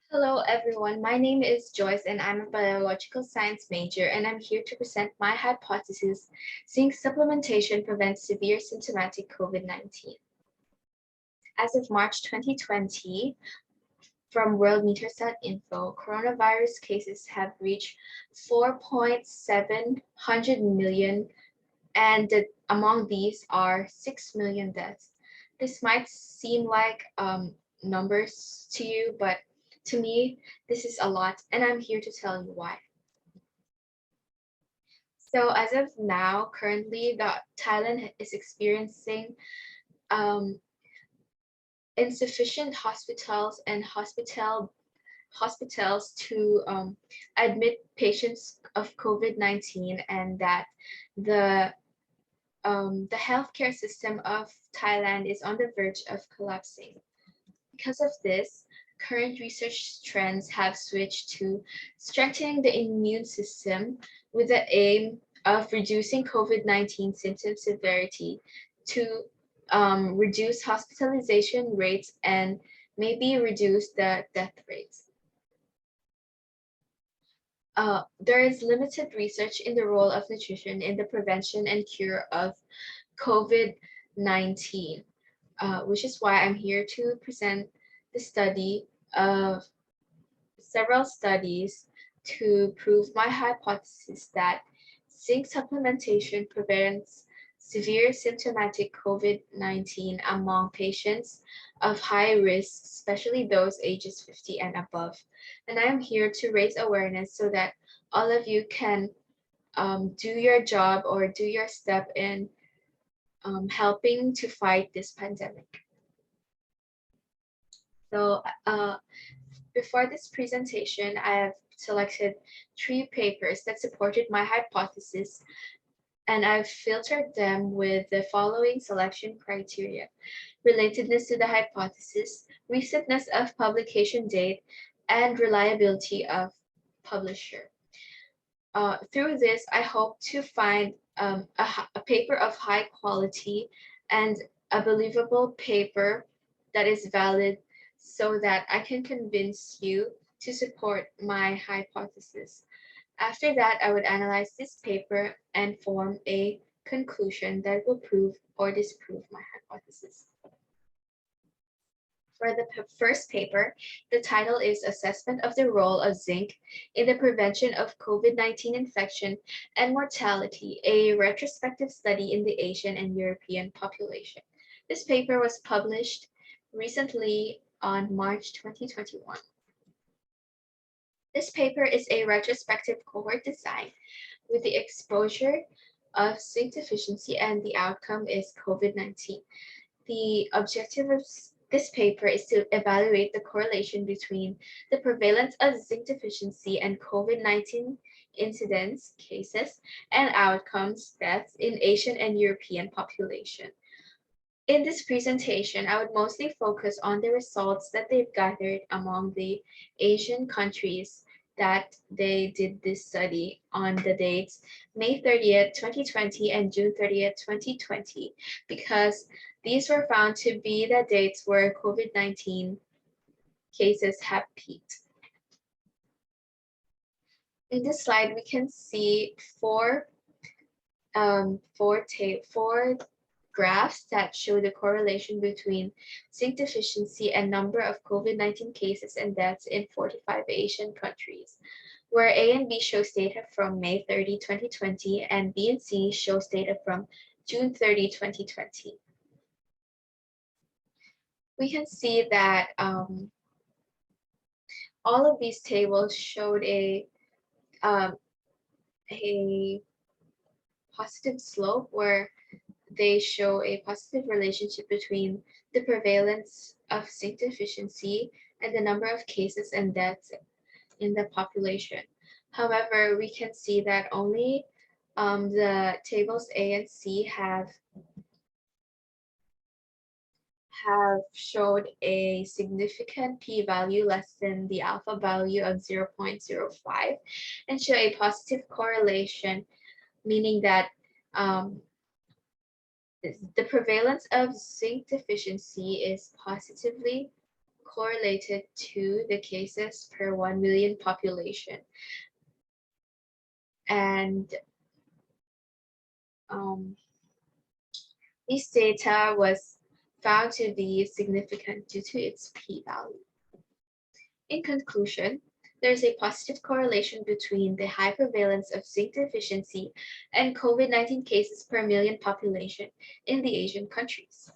Hello, everyone. My name is Joyce, and I'm a biological science major, and I'm here to present my hypothesis: zinc supplementation prevents severe symptomatic COVID-19. As of March 2020, from World Info, coronavirus cases have reached 4.7 million, and among these are 6 million deaths. This might seem like numbers to you, but to me, this is a lot, and I'm here to tell you why. So as of now, currently, Thailand is experiencing um, insufficient hospitals and hospitals to admit patients of COVID-19, and that the the healthcare system of Thailand is on the verge of collapsing. Because of this, current research trends have switched to strengthening the immune system with the aim of reducing COVID-19 symptom severity to reduce hospitalization rates and maybe reduce the death rates. There is limited research in the role of nutrition in the prevention and cure of COVID-19, which is why I'm here to present the study of several studies to prove my hypothesis that zinc supplementation prevents severe symptomatic COVID-19 among patients of high risk, especially those ages 50 and above. And I am here to raise awareness so that all of you can do your job or do your step in helping to fight this pandemic. So before this presentation, I have selected 3 papers that supported my hypothesis, and I've filtered them with the following selection criteria: relatedness to the hypothesis, recentness of publication date, and reliability of publisher. Through this, I hope to find a paper of high quality and a believable paper that is valid so that I can convince you to support my hypothesis. After that, I would analyze this paper and form a conclusion that will prove or disprove my hypothesis. For the first paper, the title is Assessment of the Role of Zinc in the Prevention of COVID-19 Infection and Mortality, a retrospective study in the Asian and European population. This paper was published recently on March 2021. This paper is a retrospective cohort design with the exposure of zinc deficiency, and the outcome is COVID-19. The objective of this paper is to evaluate the correlation between the prevalence of zinc deficiency and COVID-19 incidence, cases, and outcomes, deaths in Asian and European population. In this presentation, I would mostly focus on the results that they've gathered among the Asian countries that they did this study on the dates May 30th, 2020 and June 30th, 2020, because these were found to be the dates where COVID-19 cases have peaked. In this slide, we can see four graphs that show the correlation between zinc deficiency and number of COVID-19 cases and deaths in 45 Asian countries, where A and B shows data from May 30, 2020, and B and C shows data from June 30, 2020. We can see that all of these tables showed a positive slope, where they show a positive relationship between the prevalence of zinc deficiency and the number of cases and deaths in the population. However, we can see that only the tables A and C have showed a significant p-value less than the alpha value of 0.05 and show a positive correlation, meaning that the prevalence of zinc deficiency is positively correlated to the cases per 1 million population. And this data was found to be significant due to its p-value. In conclusion, there is a positive correlation between the high prevalence of zinc deficiency and COVID-19 cases per million population in the Asian countries.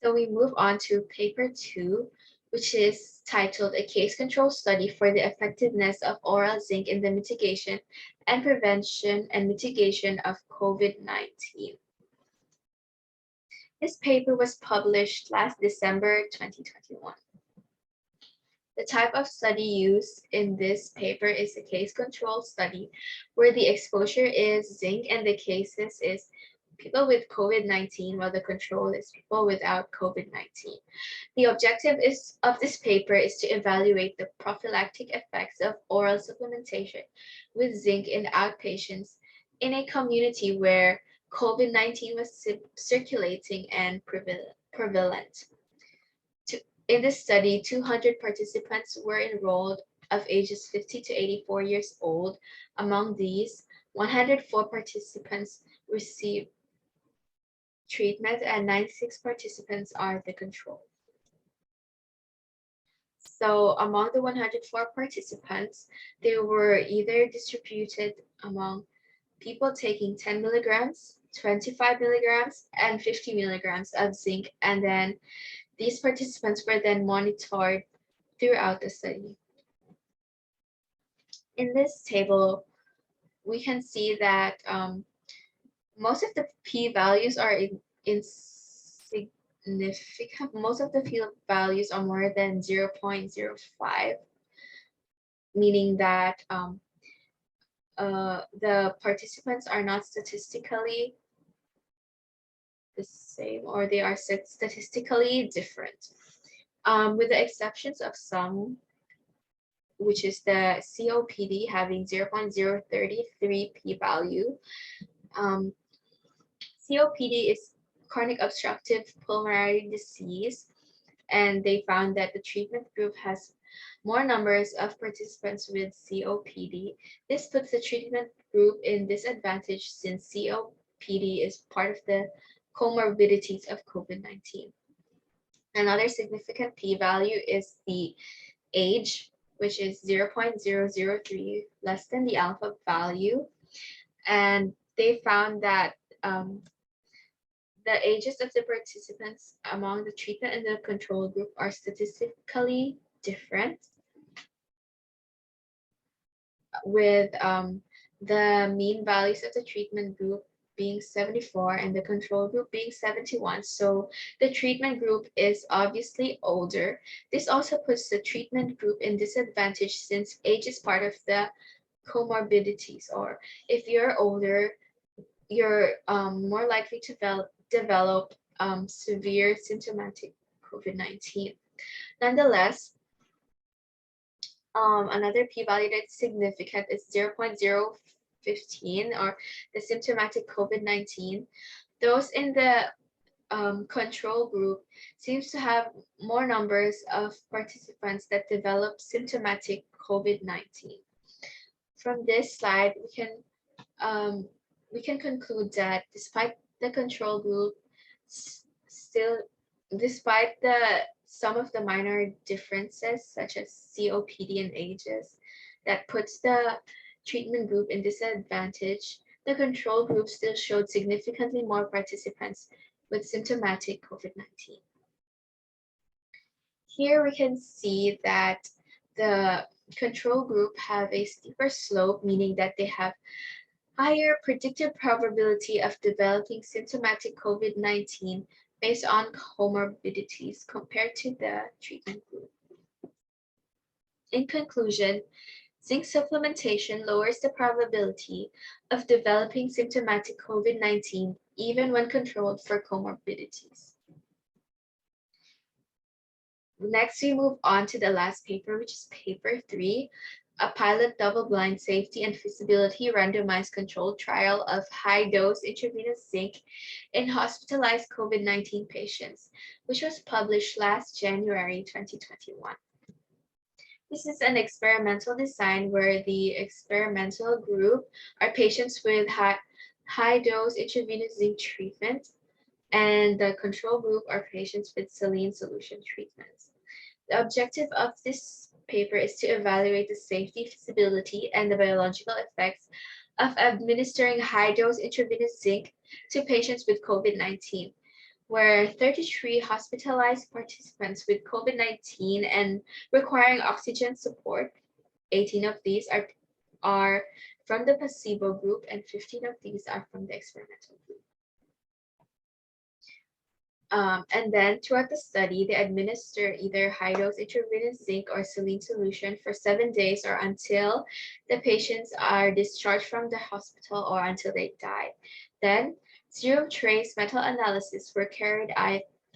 So we move on to paper 2, which is titled A Case Control Study for the Effectiveness of Oral Zinc in the Mitigation and Prevention and Mitigation of COVID-19. This paper was published last December 2021. The type of study used in this paper is a case control study where the exposure is zinc and the cases is people with COVID-19 while the control is people without COVID-19. The objective of this paper is to evaluate the prophylactic effects of oral supplementation with zinc in outpatients in a community where COVID-19 was circulating and prevalent. In this study, 200 participants were enrolled of ages 50 to 84 years old. Among these, 104 participants received treatment and 96 participants are the control. So among the 104 participants, they were either distributed among people taking 10 milligrams, 25 milligrams, and 50 milligrams of zinc, and then these participants were then monitored throughout the study. In this table, we can see that most of the p-values are insignificant. Most of the p-values are more than 0.05, meaning that the participants are not statistically the same, or they are statistically different, with the exceptions of some, which is the COPD having 0.033 p-value. COPD is chronic obstructive pulmonary disease, and they found that the treatment group has more numbers of participants with COPD. This puts the treatment group in disadvantage since COPD is part of the comorbidities of COVID-19. Another significant p-value is the age, which is 0.003, less than the alpha value. And they found that the ages of the participants among the treatment and the control group are statistically different, with the mean values of the treatment group being 74 and the control group being 71. So the treatment group is obviously older. This also puts the treatment group in disadvantage since age is part of the comorbidities, or if you're older, you're more likely to develop severe symptomatic COVID-19. Nonetheless, another p-value that's significant is 0.015, or the symptomatic COVID-19. Those in the control group seems to have more numbers of participants that develop symptomatic COVID-19. From this slide, we can conclude that despite the control group despite some of the minor differences such as COPD and ages that puts the treatment group in disadvantage, the control group still showed significantly more participants with symptomatic COVID-19. Here we can see that the control group have a steeper slope, meaning that they have higher predicted probability of developing symptomatic COVID-19 based on comorbidities compared to the treatment group. In conclusion, zinc supplementation lowers the probability of developing symptomatic COVID-19 even when controlled for comorbidities. Next, we move on to the last paper, which is paper 3, a pilot double-blind safety and feasibility randomized controlled trial of high-dose intravenous zinc in hospitalized COVID-19 patients, which was published last January 2021. This is an experimental design where the experimental group are patients with high-dose intravenous zinc treatment, and the control group are patients with saline solution treatments. The objective of this paper is to evaluate the safety, feasibility, and the biological effects of administering high-dose intravenous zinc to patients with COVID-19, where 33 hospitalized participants with COVID-19 and requiring oxygen support, 18 of these are from the placebo group and 15 of these are from the experimental group. And then throughout the study, they administer either high-dose intravenous zinc or saline solution for 7 days or until the patients are discharged from the hospital or until they die. Then serum trace meta-analysis were carried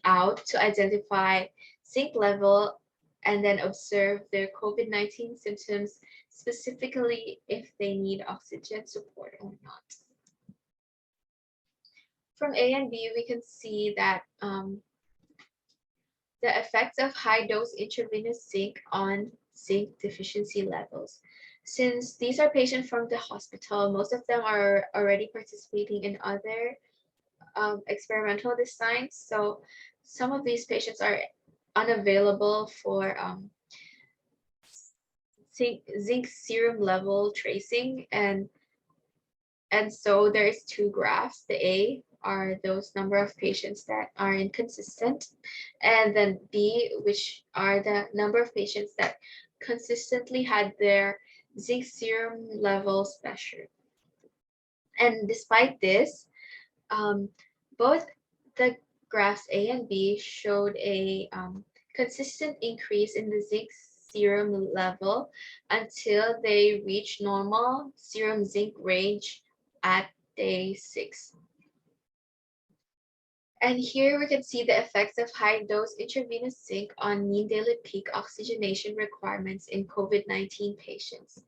out to identify zinc level and then observe their COVID-19 symptoms, specifically if they need oxygen support or not. From A and B, we can see that the effects of high-dose intravenous zinc on zinc deficiency levels. Since these are patients from the hospital, most of them are already participating in other experimental designs. So some of these patients are unavailable for zinc serum level tracing, and so there's two graphs. The A are those number of patients that are inconsistent, and then B, which are the number of patients that consistently had their zinc serum levels measured. And despite this, both the graphs A and B showed a consistent increase in the zinc serum level until they reached normal serum zinc range at day 6. And here we can see the effects of high-dose intravenous zinc on mean daily peak oxygenation requirements in COVID-19 patients,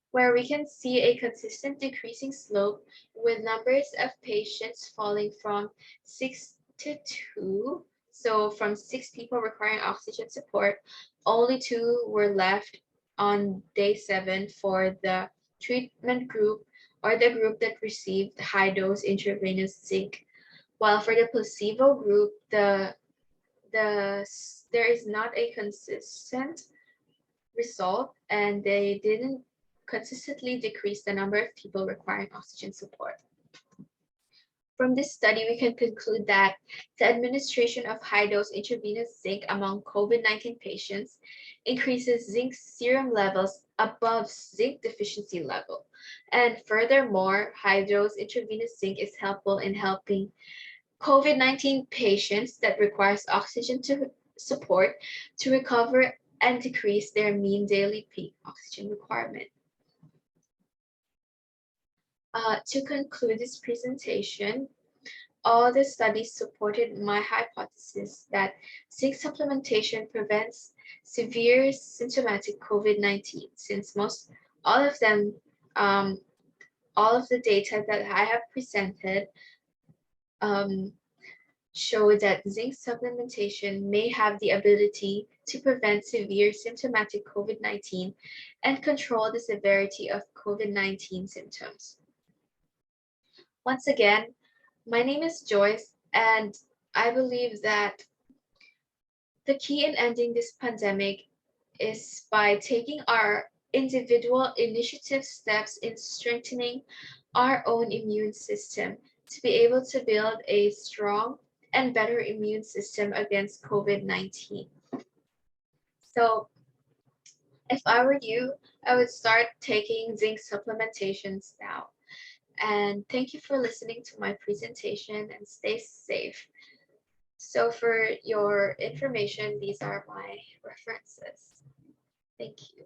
where we can see a consistent decreasing slope with numbers of patients falling from 6 to 2. So from 6 people requiring oxygen support, only 2 were left on day 7 for the treatment group or the group that received high-dose intravenous zinc. While for the placebo group, there is not a consistent result, and they didn't consistently decrease the number of people requiring oxygen support. From this study, we can conclude that the administration of high-dose intravenous zinc among COVID-19 patients increases zinc serum levels above zinc deficiency level. And furthermore, high-dose intravenous zinc is helpful in helping COVID-19 patients that requires oxygen support to recover and decrease their mean daily peak oxygen requirement. To conclude this presentation, all the studies supported my hypothesis that zinc supplementation prevents severe symptomatic COVID-19, since all of the data that I have presented show that zinc supplementation may have the ability to prevent severe symptomatic COVID-19 and control the severity of COVID-19 symptoms. Once again, my name is Joyce, and I believe that the key in ending this pandemic is by taking our individual initiative steps in strengthening our own immune system to be able to build a strong and better immune system against COVID-19. So if I were you, I would start taking zinc supplementations now. And thank you for listening to my presentation, and stay safe. So for your information, these are my references. Thank you.